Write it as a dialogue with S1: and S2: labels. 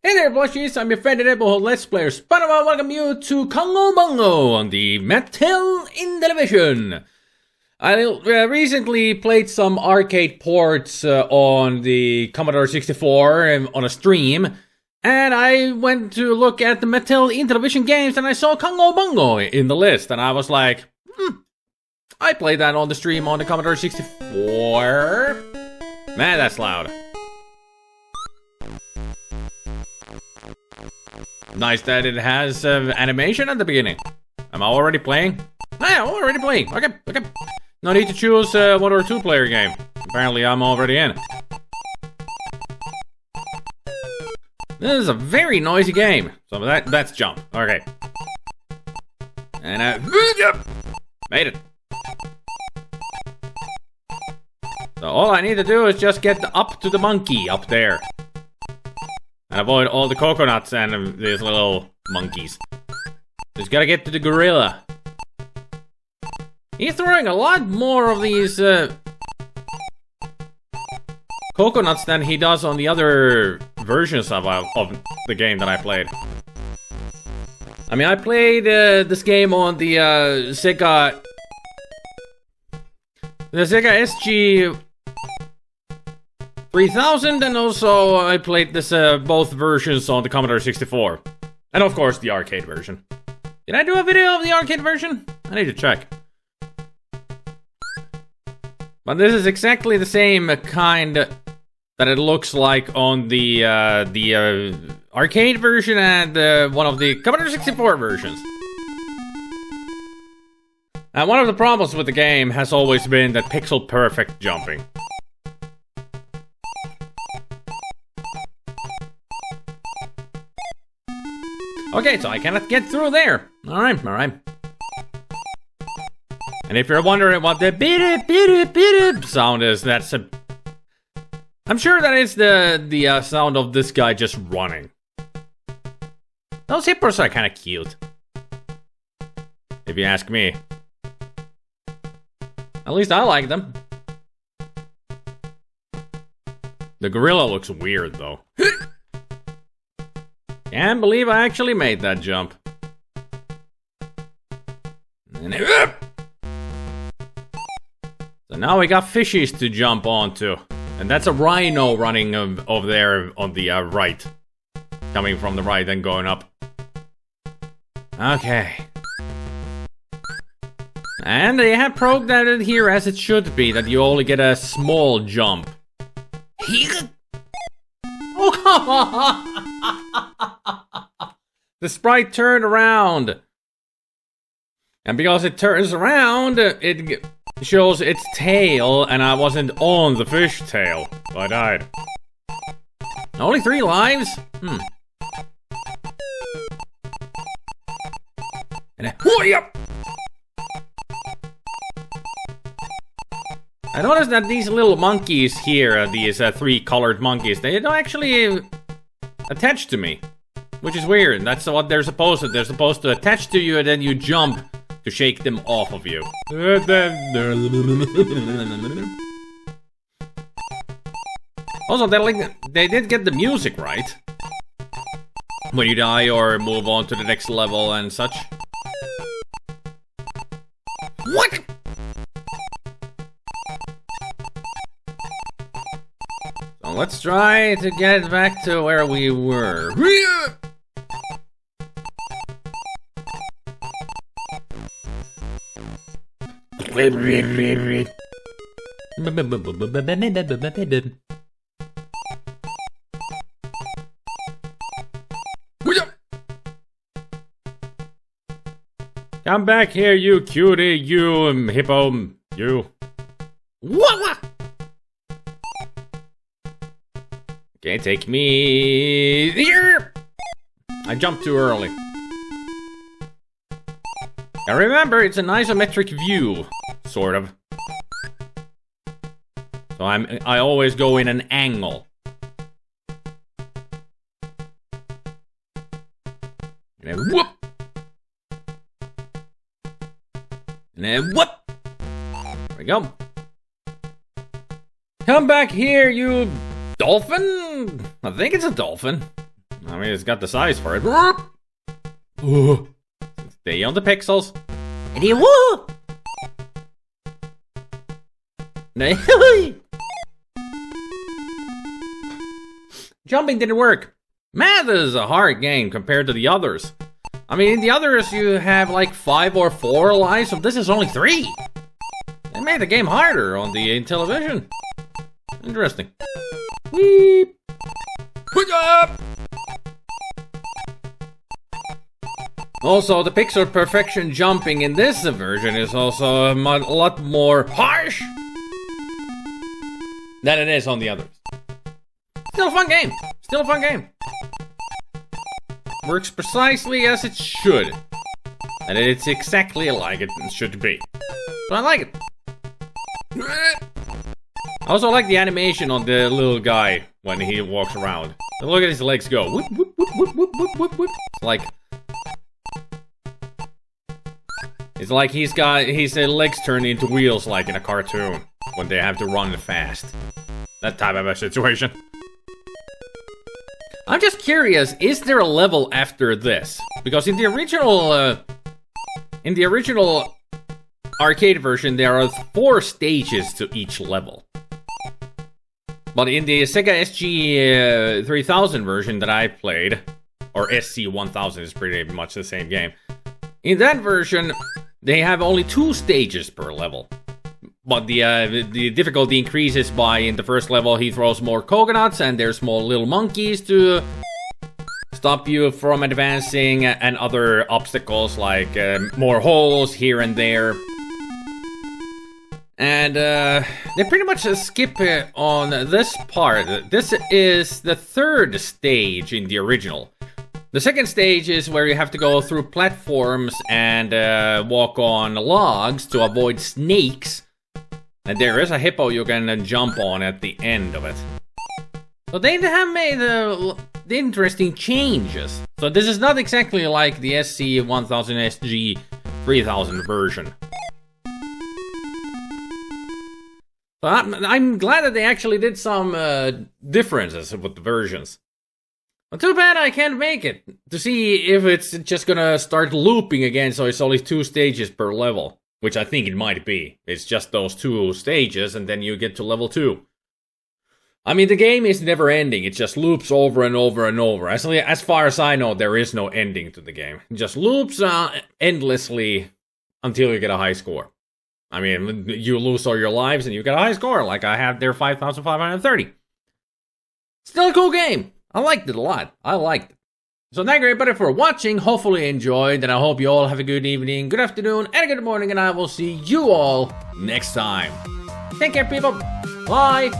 S1: Hey there, plushies! I'm your friend and neighborhood Let's Player SpiderMwa. Welcome you to Congo Bongo on the Intellivision. I recently played some arcade ports on the Commodore 64 on a stream, and I went to look at the Intellivision games, and I saw Congo Bongo in the list, and I was like, I played that on the stream on the Commodore 64. Man, that's loud. Nice that it has animation at the beginning. Am I already playing? Yeah, I'm already playing. Okay. No need to choose one or two player game. Apparently I'm already in. This is a very noisy game. So that's jump. Okay. And I made it. So all I need to do is just get up to the monkey up there. And avoid all the coconuts and these little monkeys. Just gotta get to the gorilla. He's throwing a lot more of these coconuts than he does on the other versions of the game that I played. I mean, I played this game on the Sega SG 3000, and also I played this both versions on the Commodore 64. And of course the arcade version. Did I do a video of the arcade version? I need to check. But this is exactly the same kind that it looks like on the arcade version and one of the Commodore 64 versions. And one of the problems with the game has always been that pixel perfect jumping. Okay, so I cannot get through there. Alright. And if you're wondering what the beep sound is, that's a... I'm sure that is the sound of this guy just running. Those hippos are kind of cute. If you ask me. At least I like them. The gorilla looks weird, though. Can't believe I actually made that jump. So now we got fishies to jump onto. And that's a rhino running over there on the right. Coming from the right and going up. Okay. And they have programmed it here as it should be, that you only get a small jump. Oh, come on! The sprite turned around. And because it turns around, it shows its tail, and I wasn't on the fish tail. So I died. Only 3 lives? And I noticed that these little monkeys here, these 3 colored monkeys, they don't actually attach to me. Which is weird. That's what they're supposed to. They're supposed to attach to you and then you jump to shake them off of you. Also, they did get the music right. When you die or move on to the next level and such. What? So let's try to get back to where we were. Come back here, you cutie, you hippo, you. What? Okay, take me here. I jumped too early. Now remember, it's an isometric view, sort of. So I always go in an angle. And then whoop! And then whoop! There we go. Come back here, you dolphin? I think it's a dolphin. I mean, it's got the size for it. Ooh. Stay on the pixels. And you woo! Jumping didn't work. Man, this is a hard game compared to the others. I mean, in the others you have like 5 or 4 lives, so this is only 3. They made the game harder on the Intellivision. Interesting. Weep. Also, the pixel perfection jumping in this version is also a lot more harsh than it is on the others. Still a fun game. Still a fun game. Works precisely as it should. And it's exactly like it should be. So I like it. I also like the animation on the little guy when he walks around. Look at his legs go. Whoop, whoop, whoop, whoop, whoop, whoop, whoop, whoop. It's like his legs turn into wheels like in a cartoon when they have to run fast. That type of a situation. I'm just curious, is there a level after this? Because in the original arcade version, there are 4 stages to each level. But in the Sega SG 3000 version that I played, or SC 1000 is pretty much the same game. In that version, they have only 2 stages per level. But the difficulty increases by, in the first level, he throws more coconuts, and there's more little monkeys to stop you from advancing, and other obstacles like more holes here and there. And they pretty much skip on this part. This is the 3rd stage in the original. The 2nd stage is where you have to go through platforms and walk on logs to avoid snakes. And there is a hippo you can jump on at the end of it. So they have made the interesting changes. So this is not exactly like the SC 1000 SG 3000 version. So I'm glad that they actually did some differences with the versions. But too bad I can't make it to see if it's just gonna start looping again, so it's only 2 stages per level. Which I think it might be. It's just those 2 stages, and then you get to level 2. I mean, the game is never ending. It just loops over and over and over. As far as I know, there is no ending to the game. It just loops endlessly until you get a high score. I mean, you lose all your lives and you get a high score, like I have there, 5,530. Still a cool game. I liked it a lot. I liked it. So thank you everybody for watching, hopefully you enjoyed, and I hope you all have a good evening, good afternoon, and a good morning, and I will see you all next time. Take care, people. Bye.